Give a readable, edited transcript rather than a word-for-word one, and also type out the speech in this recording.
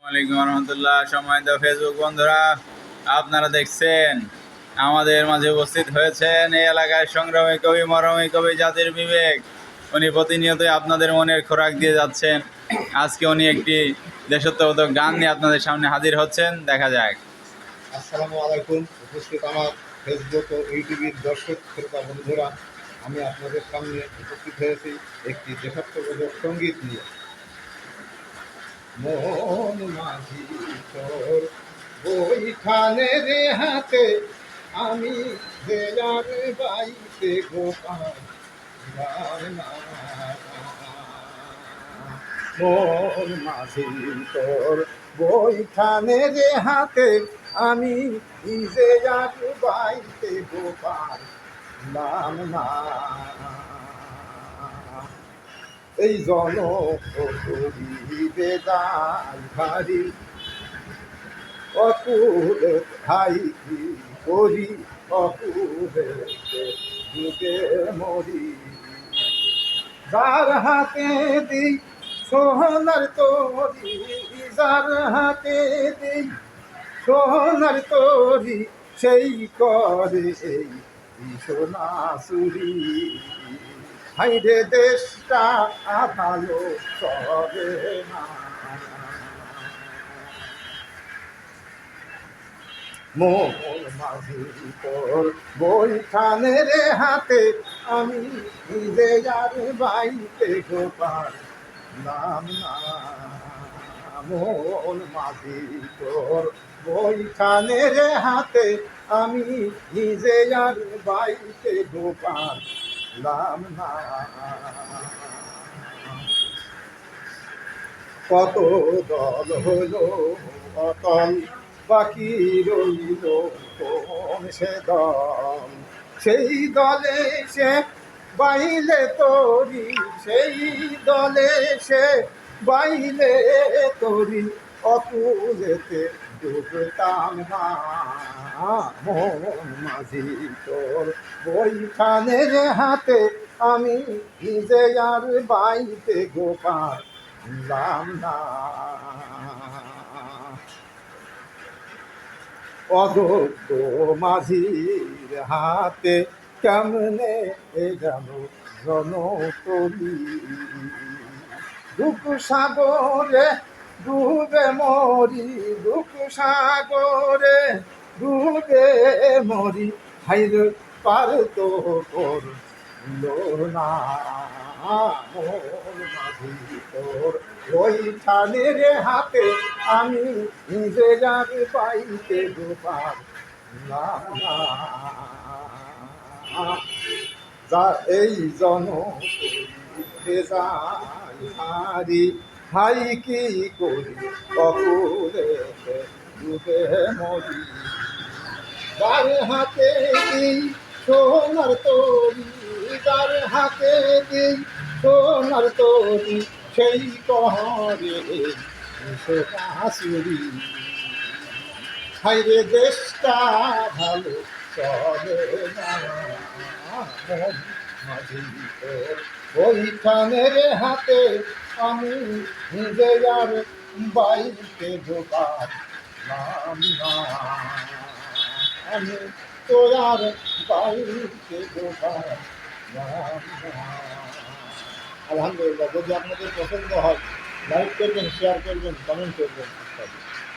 ওয়ালাইকুম রহমতুল্লাহ। সম্মানিত ফেসবুক বন্ধুরা, আপনারা দেখছেন আমাদের মাঝে উপস্থিত হয়েছেন এই এলাকার সংগ্রামী কবি, মরমী কবি, জাতির বিবেক। উনি প্রতিনিয়তই আপনাদের মনের খোরাক দিয়ে যাচ্ছেন। আজকে উনি একটি দেশাত্মবোধক গান নিয়ে আপনাদের সামনে হাজির হচ্ছেন, দেখা যাক। আসসালামু আলাইকুম। উপস্থিত আমার ফেসবুক ও ইউটিউবের দর্শক শ্রোতা বন্ধুরা, আমি আপনাদের সামনে উপস্থিত হয়েছি একটি দেশাত্মবোধক সঙ্গীত নিয়ে। মন মাঝি তোর বইখানে রে হাতে, আমি জেলার বাইতে গোপাল মন মাঝি তোর বইখানে রে হাতে, আমি নিজে আর বাইতে গোপাল নাম না। এই জন করিবে দায় ভারী, অকুল ভাই কি করি, অকুলে যুগে মরি। যার হাতে দিই সোনার তরি, যার হাতে দিই সোনার তরি, সেই করে এই সোনা চুরি। হাইরে দেশটা ভালো চলে না। মন মাঝি তোর বইখানে রে হাতে, আমি নিজে আর বাইতে গোপাল নাম না। মন মাঝি তোর বইখানে রে হাতে, আমি নিজে আর বাইতে গোপাল নাম না। কত দল হলো অতল, বাকি রইল কোন সে দল। সেই দলে সে বাইলে তরি, সেই দলে সে বাইলে তরি, অকুলেতে ডুবতাম না। মন মাঝি তোর বইখানের হাতে, আমি নিজে আর বাইতে গোপাল নাম না। অযোগ্য মাঝির হাতে, কেমনে গেল জনতলি। দুঃখ সাগরে ডুবে মরি, দুঃখ সাগরে ডুবে মরি, হাইর পার তো তোর না। মোর মাঝি তোর ওইখানের হাতে, আমি নিজে যার পাইতে গোপাল না। যা এই জন হারি, হাই কি করি, অকুলে ডুবে মরি। যার হাতে দিই সোনার তরি, যার হাতে দিই সোনার তরি, সেই কহরে শাশুড়ি। হাইরে দেশটা ভালো চলে না। মন মাঝি তোর ওইখানের হাতে, আমি নিজে আর বাইতে গোপাল নাম না। আমি তোর আর বাইতে গোপাল নাম না। আলহামদুলিল্লাহ। যদি আপনাদের পছন্দ হয়, লাইক করবেন, শেয়ার করবেন, কমেন্ট করবেন।